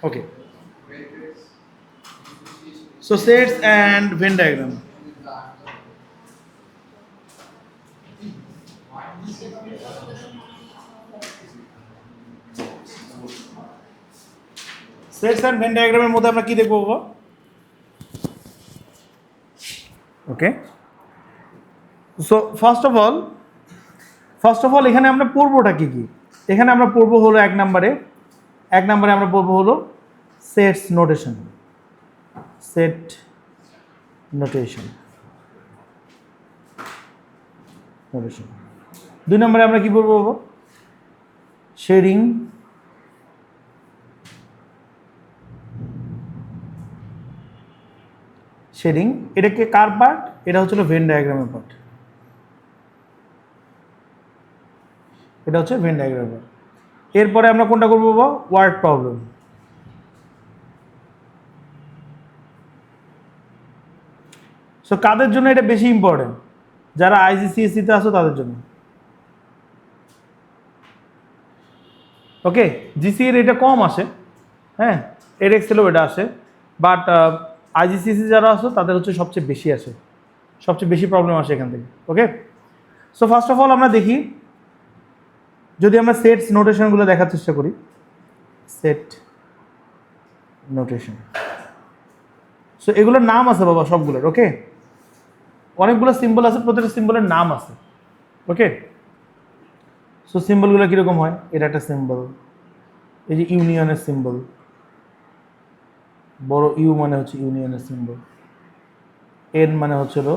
Okay. So sets and Venn diagram. Sets and Venn diagram মধ্যে আমরা কি দেখব বাবা? Okay. So first of all এখানে আমরা পড়বোটা কি কি? এখানে আমরা পড়ব হলো এক নম্বরে আমরা পড়ব হলো সেটস নোটেশন। Set notation. দুই নম্বরে আমরা কি পড়ব বাবা? শেডিং। এটা কি কার পার্ট? এটা হচ্ছে ভেন ডায়াগ্রামের পার্ট। এটা হচ্ছে ভেন ডায়াগ্রামের পার্ট। এরপরে আমরা কোনটা করবো বাবা? Word problem. সো কাদের জন্য এটা বেশি ইম্পর্টেন্ট? যারা আইজিসিএসসি তে আসো তাদের জন্য। ওকে, জিসি এর এটা কম আসে, হ্যাঁ, এর এক্সেলও এটা আসে, বাট আইজিসিএসসি যারা আসো তাদের হচ্ছে সবচেয়ে বেশি আসে, সবচেয়ে বেশি প্রবলেম আসে এখান থেকে। ওকে, সো ফার্স্ট অফ অল আমরা দেখি, যদি আমরা সেটস নোটেশনগুলো দেখার চেষ্টা করি। সেট নোটেশন, সো এগুলোর নাম আছে বাবা সবগুলোর। ওকে, অনেকগুলো সিম্বল আছে, প্রত্যেকটা সিম্বলের নাম আছে। ওকে, সো সিম্বলগুলো কীরকম হয়? এটা একটা সিম্বল, এই যে ইউনিয়নের সিম্বল, বড় ইউ মানে হচ্ছে ইউনিয়নের সিম্বল, এন মানে হচ্ছিল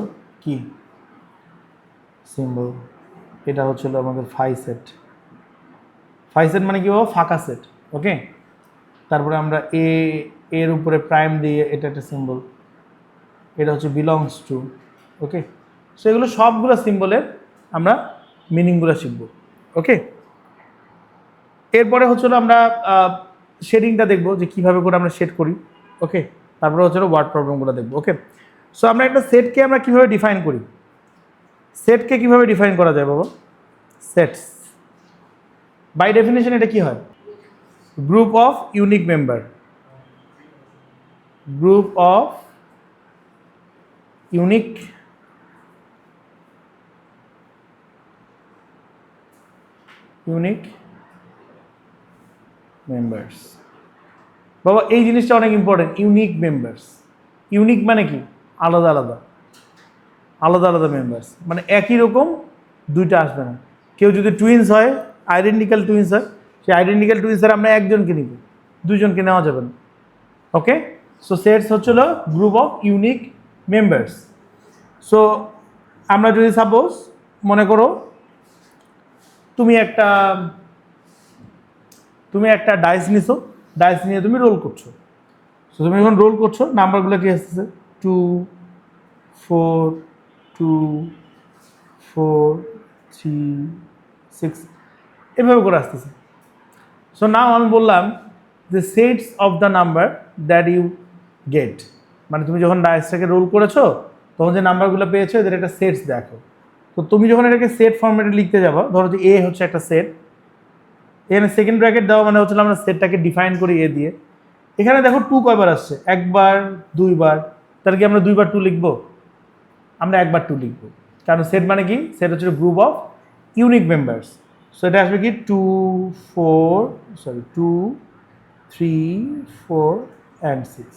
কি সিম্বল, এটা হচ্ছিল আমাদের ফাই সেট। ফাই সেট মানে কি বাবা? ফাঁকা সেট। ওকে, তারপরে আমরা এর উপরে প্রাইম দিয়ে, এটা একটা সিম্বল, এটা হচ্ছে বিলংস টু। ওকে, সো এগুলো সবগুলো সিম্বলের আমরা মিনিংগুলো শিখব। ওকে, এরপরে হচ্ছিল আমরা শেডিংটা দেখবো যে কীভাবে করে আমরা শেড করি। ওকে, তারপরে হচ্ছিল ওয়ার্ড প্রবলেমগুলো দেখবো। ওকে, সো আমরা একটা সেটকে আমরা কীভাবে ডিফাইন করি? সেটকে কীভাবে ডিফাইন করা যায় বাবা? সেটস বাই ডেফিনেশন এটা কি হয়? Group of unique member. Group of unique members. বাবা এই জিনিসটা অনেক ইম্পর্টেন্ট, ইউনিক মেম্বার্স। ইউনিক মানে কি? আলাদা আলাদা মেম্বার্স, মানে একই রকম দুইটা আসবে না। কেউ যদি টুইন্স হয়, আইডেন্টিক্যাল টুইন্স হয়, সেই আইডেন্টিক্যাল টুইন্সের আমরা একজনকে নিব, দুইজনকে নেওয়া যাবে না। ওকে, সো সেটস হচ্ছিল group of unique members. So আমরা যদি সাপোজ মনে করো তুমি একটা ডাইস নিছো, ডাইস নিয়ে তুমি রোল করছো। সো তুমি যখন রোল করছো, নাম্বারগুলো কি আসতেছে? 2 4 2 4 3 6 এভাবে করে আসতেছে। সো নাও আমি বললাম যে sets of the number that you get, মানে তুমি যখন ডাইসটাকে রোল করেছো তখন যে নাম্বারগুলো পেয়েছো এদের একটা সেটস দেখো। তো তুমি যখন এটাকে সেট ফর্মেটে লিখতে যাবো, ধরো যে এ হচ্ছে একটা সেট, এখানে সেকেন্ড ব্র্যাকেট দেওয়া মানে হচ্ছে আমরা সেটটাকে ডিফাইন করি এ দিয়ে। এখানে দেখো 2 কয়বার আসছে? একবার, দুইবার। তাহলে কি আমরা দুইবার 2 লিখবো? আমরা একবার 2 লিখবো, কারণ সেট মানে কি? সেট হচ্ছে group of unique members. So এটা আসবে কি 2 3 4 অ্যান্ড 6।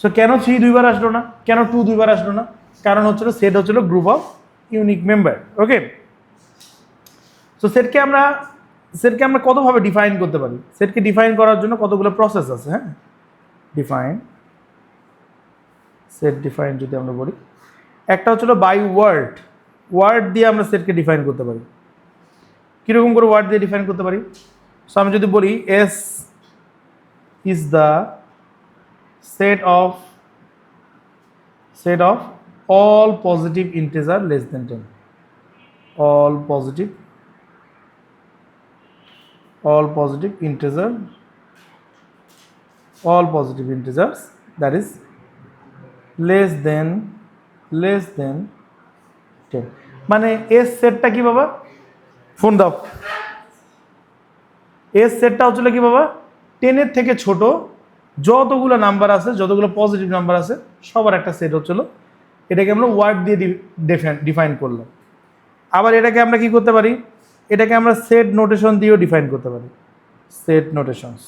সো কেন 3 দুইবার আসলো না, কেন 2 দুইবার আসলো না? কারণ হচ্ছিল সেট হচ্ছিল group of unique member. Okay, so সেটকে আমরা কতভাবে ডিফাইন করতে পারি? সেটকে ডিফাইন করার জন্য কতগুলো প্রসেস আছে। হ্যাঁ, সেট ডিফাইন যদি আমরা বলি, একটা হচ্ছিল বাই ওয়ার্ড দিয়ে আমরা সেটকে ডিফাইন করতে পারি। কীরকম করে ওয়ার্ড দিয়ে ডিফাইন করতে পারি? সো আমি যদি বলি S is the set of all positive integer less than 10, all positive integers that is less than 10, মানে এস সেটটা কি বাবা? ফোন দাও। এস সেটটা হচ্ছিল কি বাবা? 10 এর থেকে ছোট যতগুলো নাম্বার আছে, যতগুলো পজিটিভ নাম্বার আছে সবার একটা সেট হচ্ছিল, এটাকে আমরা ওয়ার্ড দিয়ে ডিফাইন করলাম। আবার এটাকে আমরা কি করতে পারি, এটাকে আমরা সেট নোটেশন দিয়েও ডিফাইন করতে পারি। সেট নোটেশনস,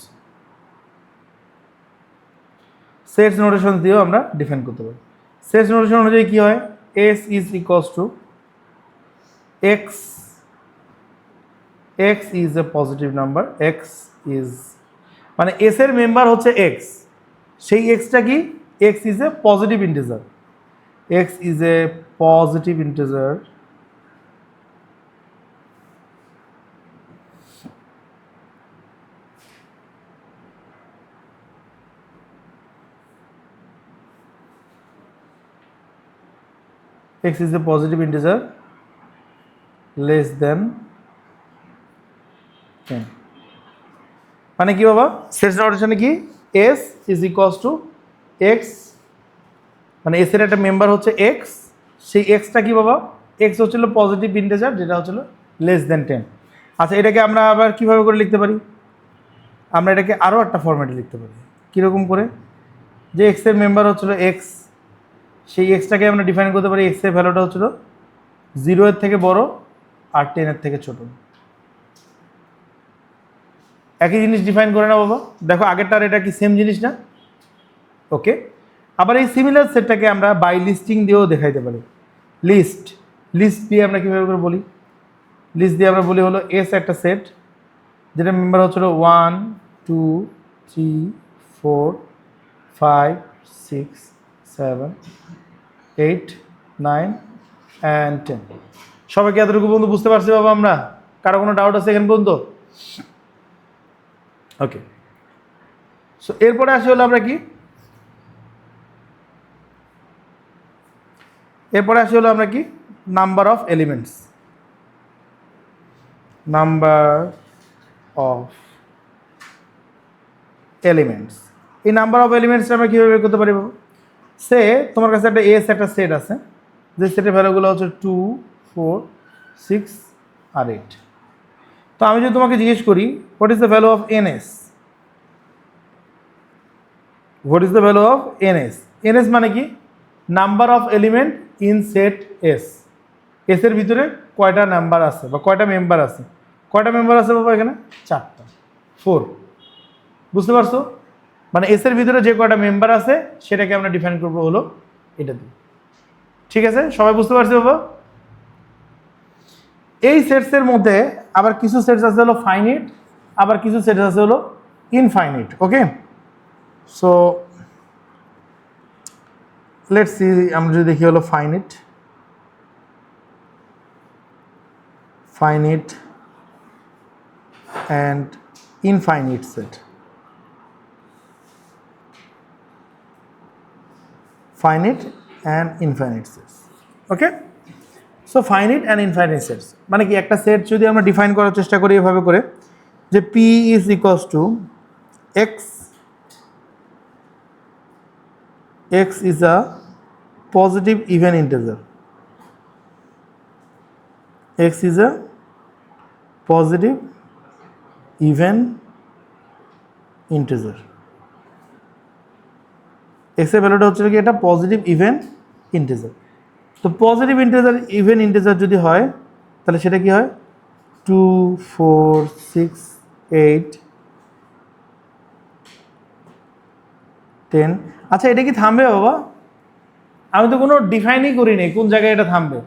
সেটস নোটেশন দিয়েও আমরা ডিফাইন করতে পারি। সেটস নোটেশন অনুযায়ী কি হয়, S is equals two x, x is a positive number, x is মানে এস এর মেম্বার হচ্ছে এক্স, সেই এক্সটা কি, x is a positive integer, x is a positive integer x is a positive integer less than 10 মানে কি বাবা, sets নোটেশনে কি s is equals to x, মানে s এর একটা মেম্বার হচ্ছে x, সেই x টা কি বাবা, x হচ্ছিল পজিটিভ ইন্টিজার যেটা হচ্ছিল লেস দেন 10। আচ্ছা এটাকে আমরা আবার কিভাবে করে লিখতে পারি, আমরা এটাকে আরও একটা ফরম্যাটে লিখতে পারি। কীরকম করে, যে x এর মেম্বার হচ্ছিল x, সেই এক্সটাকে আমরা ডিফাইন করতে পারি, এক্স এর ভ্যালুটা হচ্ছিল 0 এর থেকে বড় আর 10 এর থেকে ছোট। একই জিনিস ডিফাইন করে না বাবা, দেখো আগেরটার এটা কি সেম জিনিস না, ওকে। আবার এই সিমিলার সেটটাকে আমরা বাই লিস্টিং দিয়েও দেখাইতে পারি। লিস্ট, লিস্ট দিয়ে আমরা কীভাবে করে বলি, লিস্ট দিয়ে আমরা বলি হলো এস একটা সেট যেটা মেম্বার হচ্ছিল 1 2 3 4 5 6 7 8 9 and 10। সবাইকে এতটুকু পর্যন্ত বুঝতে পারছি বাবা আমরা, কারো কোনো ডাউট আছে এখান পর্যন্ত? ওকে, সো এরপরে আসি হলো আমরা কি, এরপরে আসি হলো আমরা কি, number of elements, number of elements. এই নাম্বার অফ এলিমেন্টসটা আমরা কীভাবে বের করতে পারি বাবা, সে তোমার কাছে একটা এস একটা সেট আছে, যে সেটের ভ্যালুগুলো হচ্ছে 2 4 6 আর 8। তো আমি যদি তোমাকে জিজ্ঞেস করি what is the value of NS, what is the value of NS, NS মানে কি, number of element in shed S, S এর ভিতরে কয়টা নাম্বার আছে বা কয়টা মেম্বার আছে, কয়টা মেম্বার আছে বাবা এখানে, 4টা, 4, বুঝতে পারছো? মানে এস এর ভিতরে যে কয়টা মেম্বার আছে সেটাকে আমরা ডিফাইন করবো হলো এটা দিয়ে। ঠিক আছে, সবাই বুঝতে পারছি বাবা? এই সেটসের মধ্যে আবার কিছু সেটস আছে হলো ফাইনিট, আবার কিছু সেটস আছে হলো infinite. Okay, so let's see, আমরা যদি দেখি হলো finite, finite and infinite set, finite and infinite sets. Okay, so finite and infinite sets মানে কি, একটা সেট যদি আমরা ডিফাইন করার চেষ্টা করি এভাবে করে যে p is equals two x, x is a positive even integer, x is a positive even integer, x এর ভ্যালুটা হচ্ছে কি এটা পজিটিভ ইভেন ইন্টিজার। তো পজিটিভ ইন্টিজার ইভেন ইন্টিজার যদি হয় তাহলে সেটা কি হয়, 2 4 6 8 10। আচ্ছা এটা কি থামবে বাবা, আমি তো কোনো ডিফাইনই করি নাই কোন জায়গায় এটা থামবে।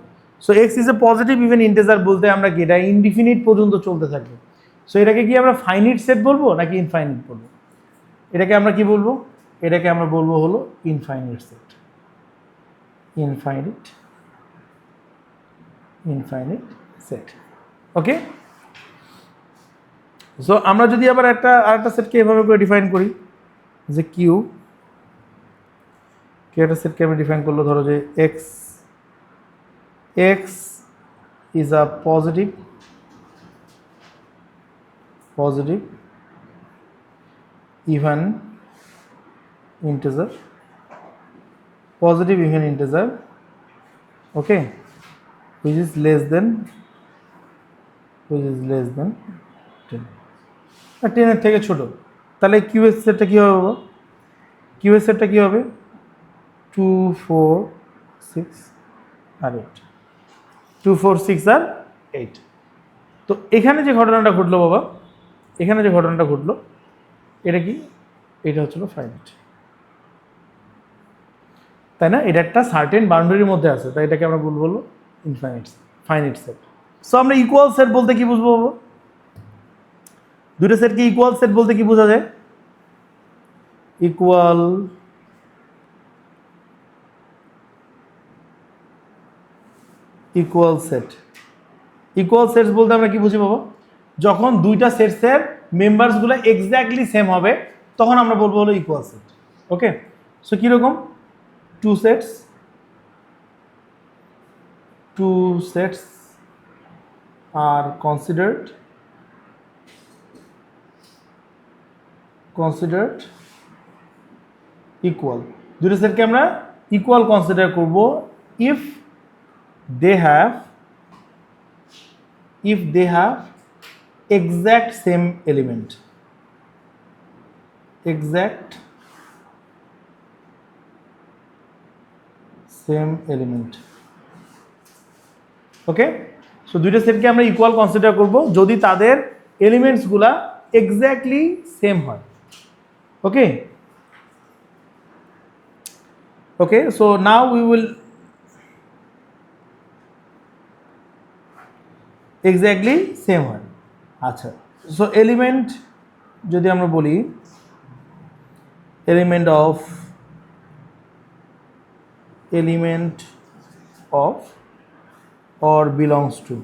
So x is a positive even integer বলতে আমরা কি, এটা ইনডিফিনিট পর্যন্ত চলতে থাকবে। সো এটাকে কি আমরা ফাইনিট সেট বলবো নাকি ইনফাইনিট বলবো, এটাকে আমরা কি বলবো, এটাকে আমরা বলবো হলো infinite set, infinite, infinite set. Okay, so আমরা যদি আবার আরেকটা সেটকে এভাবে করে ডিফাইন করি যে কিউ, একটা সেটকে আমি ডিফাইন করলো ধরো যে x, x is a positive, positive even integer, positive even integer, okay, which is less than 10, 10 এর থেকে ছোট, তাহলে কিউ এর সেটটা কি হবে বাবা, কিউ এর সেটটা কী হবে 2 4 6 আর 8 2 4 6 আর 8। তো এখানে যে ঘটনাটা ঘটলো বাবা, এখানে যে ঘটনাটা ঘটলো এটা কি, এটা হচ্ছিল ফাইনাইট, তাই না? এটা একটা সার্টেন বাউন্ডারির মধ্যে আছে, তাই এটাকে আমরা বলবো হলো ইনফাইনাইট ফাইনাইট সেট। সো আমরা ইকুয়াল সেট বলতে কি বুঝবো বাবা? দুটো সেটকে ইকুয়াল সেট বলতে কি বোঝা যায়? Equal equal set, equal sets বলতে আমরা কি বুঝি বাবা? যখন দুইটা সেটসের মেম্বারসগুলো এক্স্যাক্টলি সেম হবে তখন আমরা বলবো হলো ইকুয়াল সেট। ওকে, সো কীরকম, two sets are considered equal, দুটো সেটকে আমরা ইকুয়াল কনসিডার করব if they have exact same element, exact same element। Okay, so দুইটা সেটকে আমরা ইকুয়াল কনসিডার করব যদি তাদের এলিমেন্টসগুলা এক্স্যাক্টলি সেম হয়। Okay okay, so now we will exactly same হয়। আচ্ছা, সো এলিমেন্ট যদি আমরা বলি element of or belongs to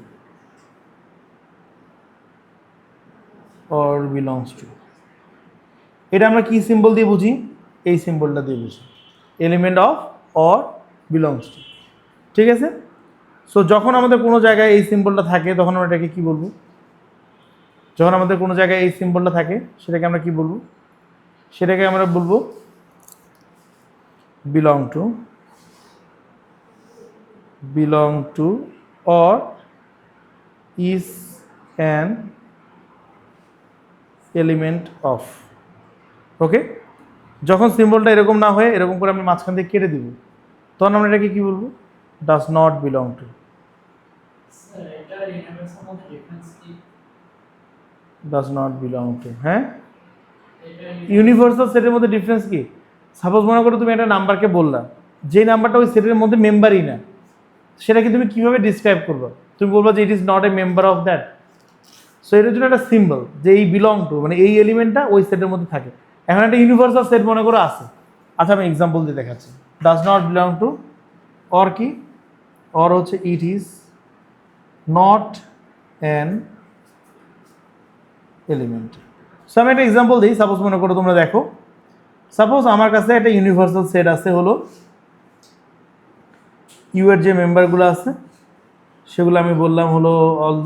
এটা আমরা কি সিম্বল দিয়ে বুঝি? এই সিম্বলটা দিয়ে বুঝি, element of or belongs to. ঠিক আছে, সো যখন আমাদের কোনো জায়গায় এই সিম্বলটা থাকে তখন আমরা এটাকে কি বলবো? যখন আমাদের কোনো জায়গায় এই সিম্বলটা থাকে সেটাকে আমরা কি বলবো? সেটাকে আমরা বলবো belong to or is an element of। ওকে, যখন সিম্বলটা এরকম না হয়ে এরকম করে আমি মাঝখান থেকে কেটে দিব তখন আমরা এটাকে কি বলবো? Does not belong to. Does not belong to, হ্যাঁ, ইউনিভার্সাল সেটের মধ্যে ডিফারেন্স কি? সাপোজ মনে করো তুমি একটা নাম্বারকে বললা, যে নাম্বারটা ওই সেটের মধ্যে মেম্বারই না, সেটাকে তুমি কিভাবে ডিসক্রাইব করবে? তুমি বলবো যে it is not a member of that. So এটার জন্য একটা সিম্বল যে এই বিলং টু, মানে এই এলিমেন্টটা ওই সেটের মধ্যে থাকে। এখন একটা ইউনিভার্সাল সেট মনে করো আছে, আচ্ছা আমি এক্সাম্পল দিয়ে দেখাচ্ছি। Does not belong to or কি, অর হচ্ছে it is not an element. So আমি একটা এক্সাম্পল দিই। সাপোজ মনে করো তোমরা দেখো, সাপোজ আমার কাছে একটা ইউনিভার্সাল সেট আছে হলো ইউ এর যে মেম্বারগুলো আছে সেগুলো আমি বললাম হলো অল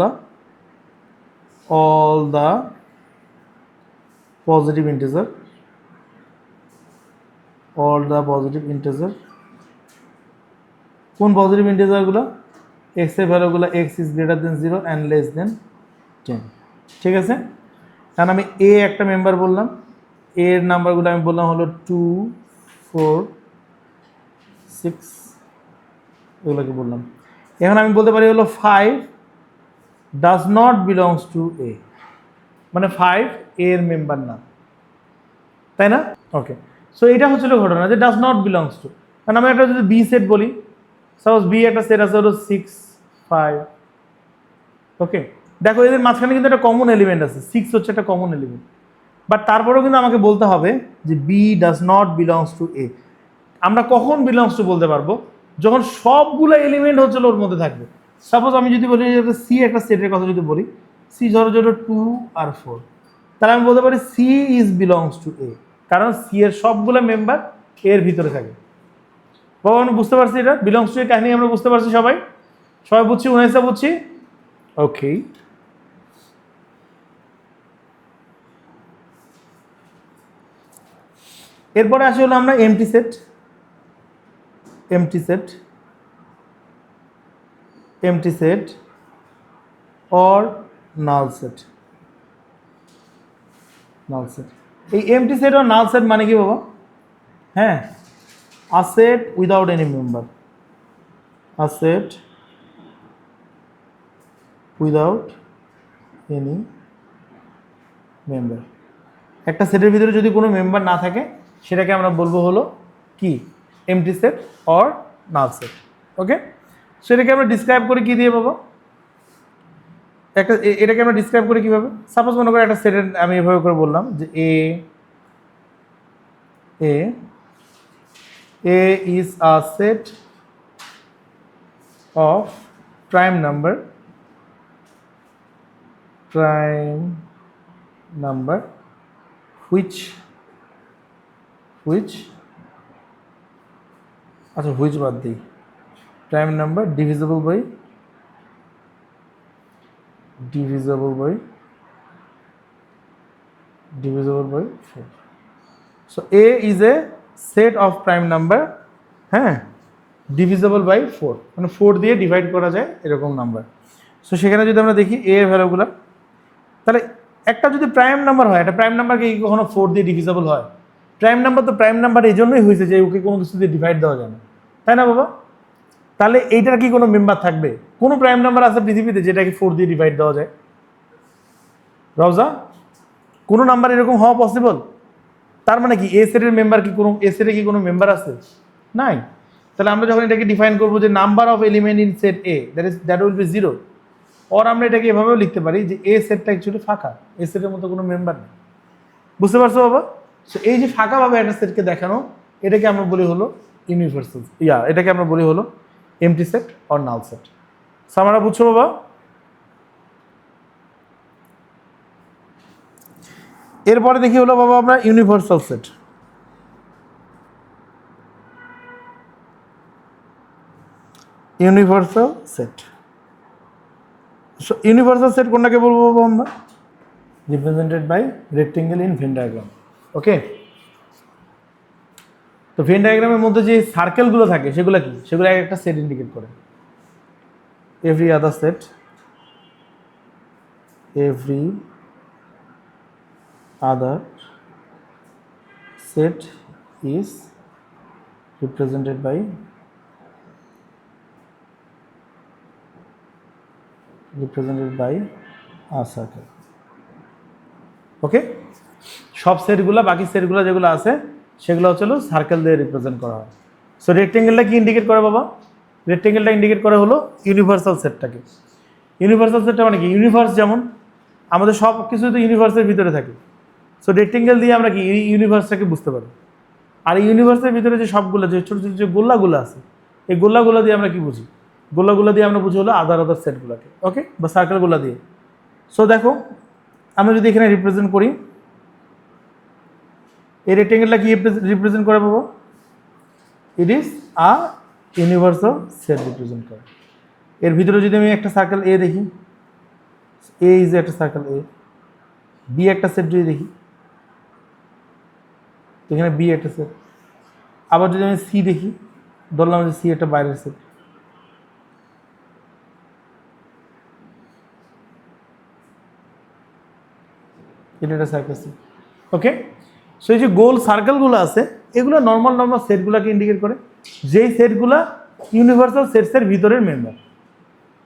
দ্য পজিটিভ ইন্টিজার, কোন পজিটিভ ইন্টিজারগুলো? এক্স এর ভ্যালুগুলো X is greater than 0 and less than 10। ঠিক আছে, কারণ আমি এ একটা মেম্বার বললাম, এর নাম্বারগুলো আমি বললাম হলো 2 4 6, এগুলোকে বললাম। এখন আমি বলতে পারি হলো 5 ডাজ নট বিলংস টু এ, মানে 5 এর মেম্বার না, তাই না? ওকে, সো এটা হচ্ছিল ঘটনা যে ডাজ নট বিলংস টু। কারণ আমি একটা যদি বি সেট বলি, সাপোজ বি একটা সেট আছে হলো 6 5। ওকে, দেখো এদের মাঝখানে কিন্তু একটা কমন এলিমেন্ট আছে, 6 হচ্ছে একটা কমন এলিমেন্ট, বাট তারপরেও কিন্তু আমাকে বলতে হবে যে B does not belongs to A. আমরা কখন বিলংস টু বলতে পারবো? যখন সবগুলো এলিমেন্ট হচ্ছে ওর মধ্যে থাকবে। সাপোজ আমি যদি বলি সি একটা সেটের কথা যদি বলি, সি ধরো 2 আর 4, তাহলে আমি বলতে পারি সি ইজ বিলংস টু এ, কারণ সি এর সবগুলো মেম্বার এর ভিতরে থাকে। বাবা আমি বুঝতে পারছি এটা বিলংস টু এর কাহিনী, আমরা বুঝতে পারছি সবাই বুঝছি, উনাইসা বুঝছি। ওকে, এরপরে আসি হলো আমরা empty set or null set. এই empty set or null set মানে কি বাবা? হ্যাঁ, a set without any member, a set without any member, একটা সেটের ভিতরে যদি কোনো মেম্বার না থাকে সেটাকে আমরা বলবো হলো কি, empty set or null set. Okay, সেটাকে আমরা ডিসক্রাইব করি কি দিয়ে বাবা, এটাকে আমরা ডিসক্রাইব করি কিভাবে, সাপোজ মনে করি একটা সেটের আমি এভাবে করে বললাম যে A is a set of prime number which আচ্ছা হুইচ বাদ দিই, prime number divisible by 4. So A is a set of prime number, হ্যাঁ, ডিভিজিবল বাই 4, মানে 4 দিয়ে ডিভাইড করা যায় এরকম নাম্বার। সো সেখানে যদি আমরা দেখি এ এর ভ্যালুগুলো, তাহলে একটা যদি প্রাইম নাম্বার হয়, একটা প্রাইম নাম্বারকে কি কখনো 4 দিয়ে ডিভিজিবল হয়? প্রাইম নাম্বার তো প্রাইম নাম্বার এই জন্যই হয়েছে যে ওকে কোনো কিছু দিয়ে ডিভাইড দেওয়া যায় না, তাই না বাবা? তাহলে এইটার কি কোনো মেম্বার থাকবে? কোনো প্রাইম নাম্বার আছে পৃথিবীতে যেটাকে 4 দিয়ে ডিভাইড দেওয়া যায়? রওজা, কোনো নাম্বার এরকম হওয়া পসিবল? তার মানে কি এ সেটের মেম্বার কি কোনো, এ সেটে কি কোনো মেম্বার আছে? নাই। তাহলে আমরা যখন এটাকে ডিফাইন করবো যে number of element in shed A that will be 0, or আমরা এটাকে এভাবেও লিখতে পারি যে এ সেটটা অ্যাকচুয়ালি ফাঁকা, এ সেটের মতো কোনো মেম্বার নেই। বুঝতে পারছো বাবা? সো এই যে ফাঁকাভাবে একটা সেটকে দেখানো, এটাকে আমরা বলি হলো ইউনিভার্সাল, এটাকে আমরা বলি হলো empty set or null set. সামারা বুঝছো বাবা? এরপরে দেখি হলো বাবা আমরা universal set. Universal set, universal set কোনটাকে বলবো বাবা আমরা? Represented by rectangle in Venn diagram. Okay, তো ভেন ডায়াগ্রামের মধ্যে যে সার্কেলগুলো থাকে সেগুলো কি, সেগুলো একটা সেট ইন্ডিকেট করে। Every other set, every other set is represented by a circle. ওকে, সব সেটগুলো, বাকি সেটগুলো যেগুলো আছে সেগুলো হচ্ছে সার্কেল দিয়ে রিপ্রেজেন্ট করা হয়। সো রেক্টেঙ্গেলটা কি ইন্ডিকেট করে বাবা? রেক্টেঙ্গেলটা ইন্ডিকেট করে হলো ইউনিভার্সাল সেটটাকে। ইউনিভার্সাল সেটটা মানে কি, ইউনিভার্স যেমন আমাদের সব কিছু তো ইউনিভার্সের ভিতরে থাকে, সো রেক্টেঙ্গেল দিয়ে আমরা কি ইউনিভার্সটাকে বুঝতে পারি। আর এই ইউনিভার্সের ভিতরে যে সবগুলো যে ছোটো ছোটো যে গোল্লাগুলো আছে, এই গোল্লাগুলো দিয়ে আমরা কি বুঝি? গোল্লাগুলো দিয়ে আমরা বুঝি হলো আদার সেটগুলোকে, ওকে, বা সার্কেলগুলো দিয়ে। সো দেখো আমরা যদি এখানে রিপ্রেজেন্ট করি, এই রেক্টেঙ্গেলটা কি রিপ্রেজেন্ট করে পাবো? It is a universal set represent করে। এর ভিতরে যদি আমি একটা সার্কেল এ দেখি, এ ইজ একটা সার্কেল এ, বি একটা সেট যদি দেখি, এখানে বি একটা সেট, আবার যদি আমি সি দেখি, ধরলাম যে সি একটা বাইরের সেট, এটা একটা সার্কেল সেট। ওকে, সো এই যে গোল সার্কেলগুলো আছে এগুলো নর্মাল সেটগুলোকে ইন্ডিকেট করে, যেই সেটগুলো ইউনিভার্সাল সেটসের ভিতরের মেম্বার।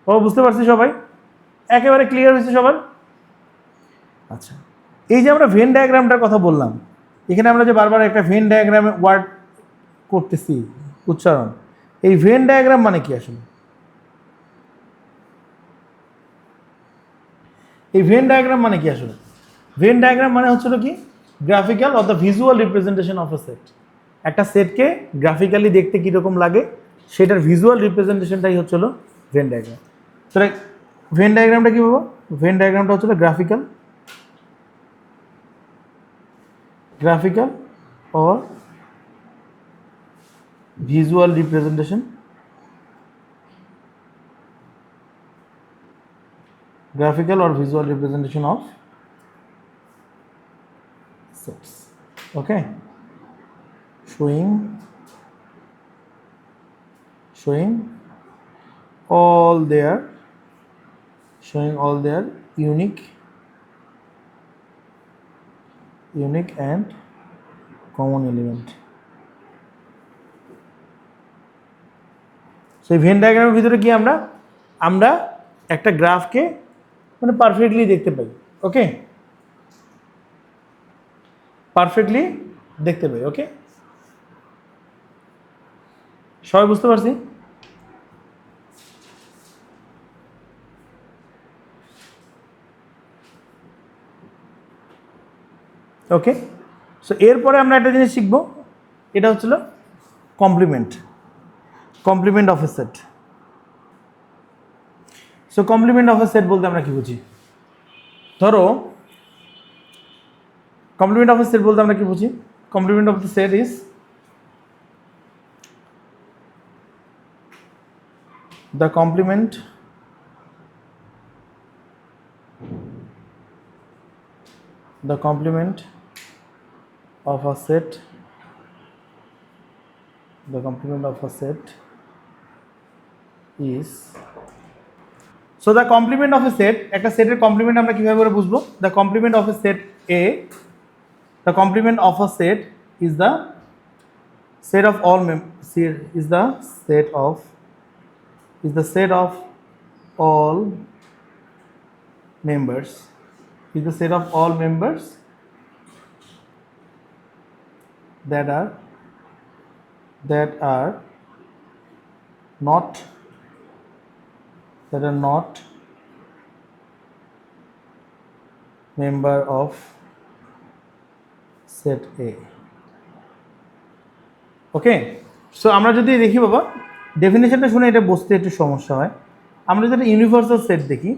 ও বুঝতে পারছি সবাই? একেবারে ক্লিয়ার হয়েছে সবার? আচ্ছা, এই যে আমরা ভেন ডায়াগ্রামটার কথা বললাম, এখানে আমরা যে বারবার একটা ভেন ডায়াগ্রামে ওয়ার্ড করতেছি উচ্চারণ, এই ভেন ডায়াগ্রাম মানে কি আসলে? এই ভেন ডায়াগ্রাম মানে কি আসলে? ভেন ডায়াগ্রাম মানে হচ্ছিল কি, graphical or the visual representation of a set. একটা সেটকে গ্রাফিক্যালি দেখতে কীরকম লাগে সেটার ভিজুয়াল রিপ্রেজেন্টেশনটাই হচ্ছিল ভেন ডায়াগ্রাম। তাহলে ভেন ডায়াগ্রামটা কী বলবো? ভেন ডায়াগ্রামটা হচ্ছিল graphical or visual representation of sets. Okay, showing all their unique and common element. এই ভেন ডায়াগ্রামের ভিতরে কি আমরা আমরা একটা গ্রাফকে মানে পারফেক্টলি দেখতে পাই। ওকে, পারফেক্টলি দেখতে পাই। ওকে, সবাই বুঝতে পারছি? ওকে, সো এরপরে আমরা একটা জিনিস শিখবো, এটা হচ্ছিল complement, complement of a set. So complement of a set বলতে আমরা কি বুঝি? ধরো কমপ্লিমেন্ট অফ এ সেট বলতে আমরা কি বুঝি? Complement of the set is the complement of a set, the complement of a set is, so the complement of a set, একটা সেটের কমপ্লিমেন্ট আমরা কিভাবে করে বুঝবো? the complement of a set A, the complement of a set is the set of all is the set of all members, is the set of all members that are not member of set A. Okay, so আমরা যদি দেখি বাবা ডেফিনেশনটা শুনে এটা বুঝতে একটু সমস্যা হয়। আমরা যদি ইউনিভার্সাল সেট দেখি,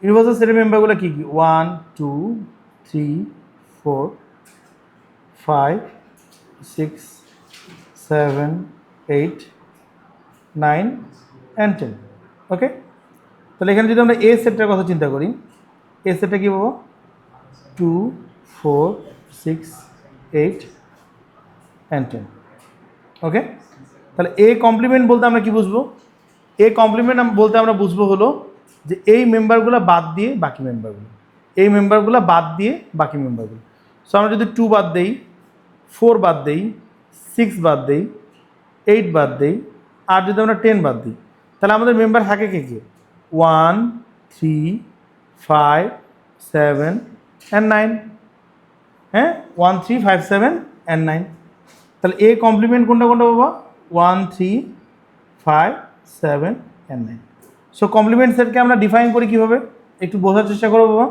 ইউনিভার্সাল সেটের মেম্বারগুলো কী কী? 1 2 3 4 5 6 7 8 9 and 10। ওকে, তাহলে এখানে যদি আমরা এ সেটটার কথা চিন্তা করি, এ সেটটা কী পাবো? 2 4 6 8 and 10। ওকে, তাহলে এ কমপ্লিমেন্ট বলতে আমরা কি বুঝবো? এ কমপ্লিমেন্ট বলতে আমরা বুঝবো হলো যে এই মেম্বারগুলো বাদ দিয়ে বাকি মেম্বারগুলো, এই মেম্বারগুলো বাদ দিয়ে বাকি মেম্বারগুলো। সো আমরা যদি 2 বাদ দেই, 4 বাদ দেই, 6 বাদ দেই, 8 বাদ দেই, আর যদি আমরা 10 বাদ দিই, তাহলে আমাদের মেম্বার থাকে কে কে? 1 3 5 7 and 9। হ্যাঁ, 1 3 5 7 and 9। তাহলে এ কমপ্লিমেন্ট কোনটা কোনটা বাবা? 1 3 5 7 and 9। সো কমপ্লিমেন্ট সেটকে আমরা ডিফাইন করি কীভাবে একটু বোঝার চেষ্টা করবো বাবা।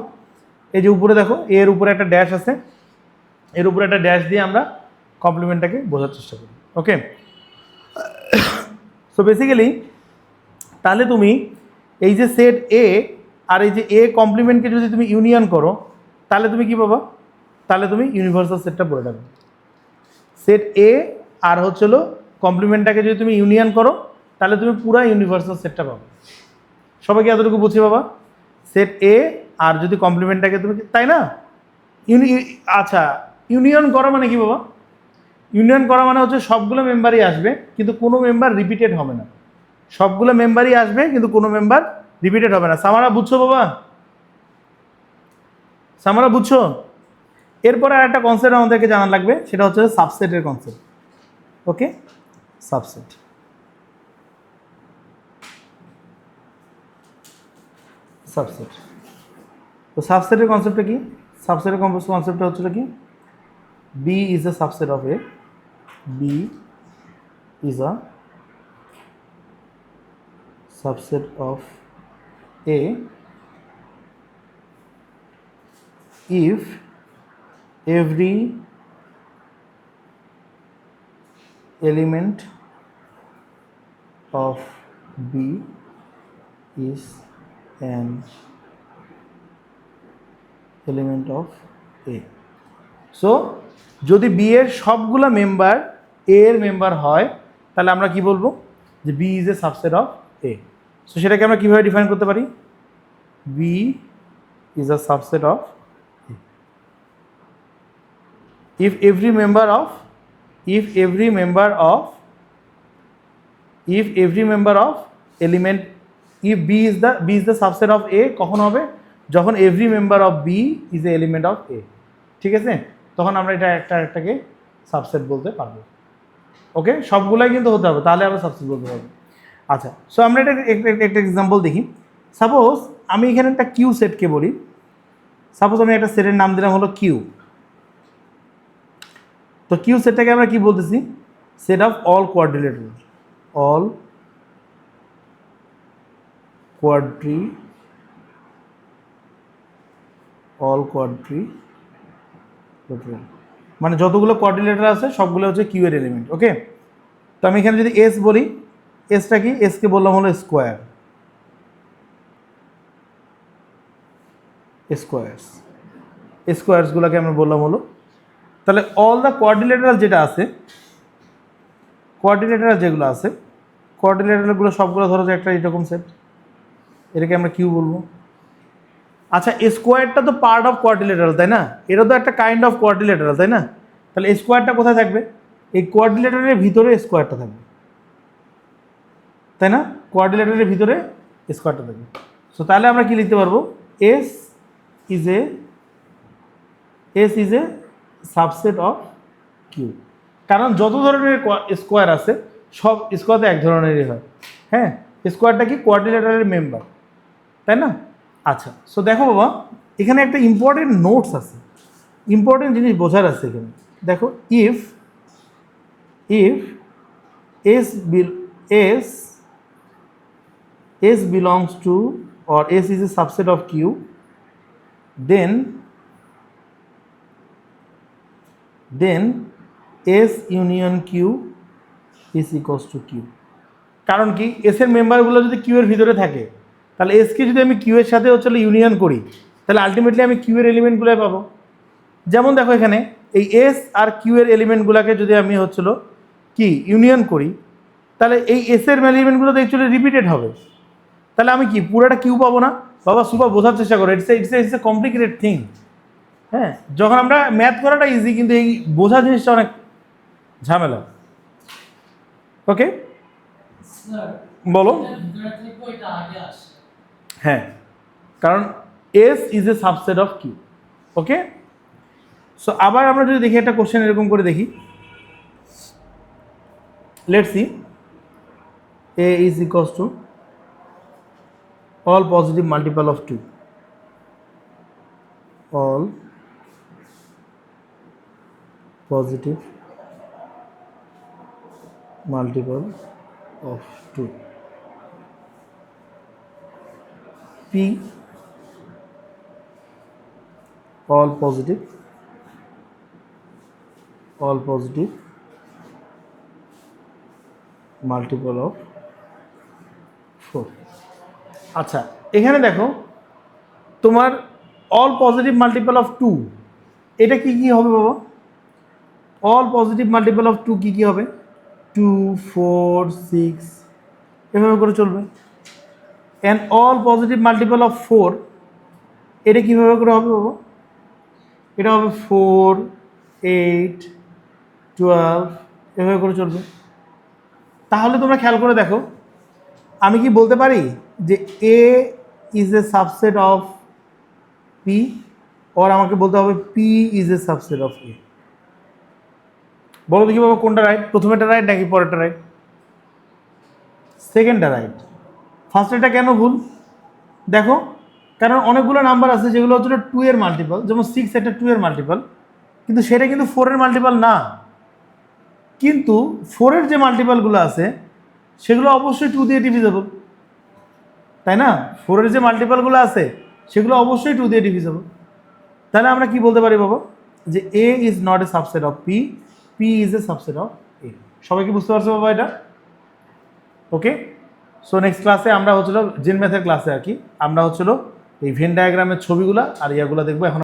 এই যে উপরে দেখো, এর উপরে একটা ড্যাশ আছে, এর উপরে একটা ড্যাশ দিয়ে আমরা কমপ্লিমেন্টটাকে বোঝার চেষ্টা করি। ওকে, সো বেসিক্যালি তাহলে তুমি এই যে সেট এ আর এই যে এ কমপ্লিমেন্টকে যদি তুমি ইউনিয়ন করো, তাহলে তুমি কি পাবা? তাহলে তুমি ইউনিভার্সাল সেটটা পড়ে যাবে। সেট এ আর হচ্ছিল কমপ্লিমেন্টটাকে যদি তুমি ইউনিয়ন করো, তাহলে তুমি পুরো ইউনিভার্সাল সেটটা পাবে। সবাইকে এতটুকু বুঝি বাবা? সেট এ আর যদি কমপ্লিমেন্টটাকে তুমি, তাই না? আচ্ছা, ইউনিয়ন করা মানে কি বাবা? ইউনিয়ন করা মানে হচ্ছে সবগুলো মেম্বারই আসবে কিন্তু কোনো মেম্বার রিপিটেড হবে না। সবগুলো মেম্বারই আসবে কিন্তু কোনো মেম্বার রিপিটেড হবে না। সামারা বুঝছো বাবা? সামারা বুঝছো? এরপরে আর একটা কনসেপ্ট আমাদেরকে জানা লাগবে, সেটা হচ্ছে সাবসেটের কনসেপ্ট। Okay, subset. সাবসেট, তো সাবসেটের কনসেপ্টটা কি? সাবসেটের কনসেপ্টটা হচ্ছে কি? B is a subset of A, B is a subset of A if every element of B is an element of A। So যদি বি এর সবগুলা মেম্বার এ এর মেম্বার হয়, তাহলে আমরা কি বলবো? যে B is a subset of A. So সেটাকে আমরা কীভাবে ডিফাইন করতে পারি? B is a subset of A if every member of element, if b is the subset of A, কখন হবে? যখন every member of B is a element of A। ঠিক আছে, তখন আমরা এটা একটাকে সাবসেট বলতে পারবো। ওকে, সবগুলাই কিন্তু হতে হবে, তাহলে আমরা সাবসেট বলতে পারবো। আচ্ছা, সো আমরা একটা এক্সাম্পল দেখি। সাপোজ আমি এখানে একটা কিউ সেটকে বলি, সাপোজ আমি একটা সেটের নাম দিলাম হলো কিউ। তো কিউ সেটটাকে আমরা কি বলতেছি? Set of all quadrilateral, all quadrilateral, মানে যতগুলো কোয়াড্রিলেটার আছে সবগুলো হচ্ছে কিউ এর এলিমেন্ট। ওকে, তো আমি এখানে যদি এস বলি, এসটা কি? এসকে বললাম হলো স্কোয়ার, স্কোয়ারসগুলোকে আমরা বললাম হলো, তাহলে অল দ্য কোয়াড্রিলেটারাল যেটা আছে, কোয়াড্রিলেটারাল যেগুলো আছে, কোয়াড্রিলেটারালগুলো সবগুলো ধরো যে একটা এরকম সেট, এটাকে আমরা কিউ বলবো। আচ্ছা, স্কোয়ারটা তো পার্ট অফ কোয়াড্রিলেটারাল, তাই না? এটা তো একটা কাইন্ড অফ কোয়াড্রিলেটারাল, তাই না? তাহলে স্কোয়ারটা কোথায় থাকবে? এই কোয়াড্রিলেটারের ভিতরে স্কোয়ারটা থাকবে, তাই না? কোয়াড্রিলেটারের ভিতরে স্কোয়ারটা থাকবে। সো তাহলে আমরা কি লিখতে পারবো? S is a subset of Q. কারণ যত ধরনের স্কোয়ার আছে সব স্কোয়ার তো এক ধরনেরই হয়। হ্যাঁ, স্কোয়ারটা কি? কোয়াড্রিলেটারের মেম্বার, তাই না? আচ্ছা, সো দেখো বাবা, এখানে একটা ইম্পর্টেন্ট নোটস আছে, ইম্পর্টেন্ট জিনিস বোঝার আছে এখানে। দেখো, if S belongs to, or S is a subset of Q, then S union Q is equals to Q। কারণ কি? এস এর মেম্বারগুলো যদি কিউ এর ভিতরে থাকে, তাহলে এসকে যদি আমি কিউ এর সাথে হচ্ছে ইউনিয়ন করি, তাহলে আলটিমেটলি আমি কিউ এর এলিমেন্টগুলো পাবো। যেমন দেখো এখানে এই এস আর কিউ এর এলিমেন্টগুলোকে যদি আমি হচ্ছিল কি ইউনিয়ন করি, তাহলে এই এস এর এলিমেন্টগুলো তো অ্যাকচুয়ালি রিপিটেড হবে। তাহলে আমি কি পুরোটা কিউ পাবো না? বাবা সুপার, বোঝার চেষ্টা করো, ইটস এ কমপ্লিকেটেড থিং। হ্যাঁ, যখন আমরা ম্যাথ করাটা ইজি, কিন্তু এই বোঝা জিনিসটা অনেক ঝামেলা। ওকে, বলো। হ্যাঁ, কারণ S is a subset of Q. Okay, so আবার আমরা যদি দেখি একটা কোশ্চেন এরকম করে দেখি, let's see, A is equals to all positive multiple of 2, all positive multiple of 2, P all positive multiple of 4। আচ্ছা, এখানে দেখো তোমার অল পজিটিভ মাল্টিপল অফ 2, এটা কি কি হবে বাবা? অল পজিটিভ মাল্টিপল অফ 2 কি কি হবে? 2, 4, 6 এভাবে করে চলবে। And all positive multiple of 4, এটা কীভাবে করে হবে বাবা? এটা হবে 4, 8, 12 এভাবে করে চলবে। তাহলে তোমরা খেয়াল করে দেখো, আমি কি বলতে পারি যে A is a subset of P, or আমাকে বলতে হবে P is a subset of A? বলো দেখি বাবা, কোনটা রাইট? প্রথমেটা রাইট নাকি পরেরটা রাইট? সেকেন্ডটা রাইট। ফার্স্টেরটা কেন ভুল? দেখো, কারণ অনেকগুলো নাম্বার আছে যেগুলো হচ্ছে 2 এর মাল্টিপল, যেমন 6 একটা 2 এর মাল্টিপল, কিন্তু সেটা কিন্তু 4 এর মাল্টিপল না। কিন্তু 4 এর যে মাল্টিপলগুলো আছে সেগুলো অবশ্যই 2 দিয়ে ডিভিজেবল, তাই না? 4 এর যে মাল্টিপলগুলো আছে সেগুলো অবশ্যই 2 দিয়ে ডিভিজেবল। তাহলে আমরা কি বলতে পারি বাবা? যে A is not a subset of P, P is a subset of A. সবাই কি বুঝতে পারছো বাবা এটা? ওকে, সো নেক্সট ক্লাসে আমরা হচ্ছিল জিন ম্যাথের ক্লাসে আর কি আমরা হচ্ছিল এই ভেন ডায়াগ্রামের ছবিগুলো আর ইয়াগুলো দেখবো। এখন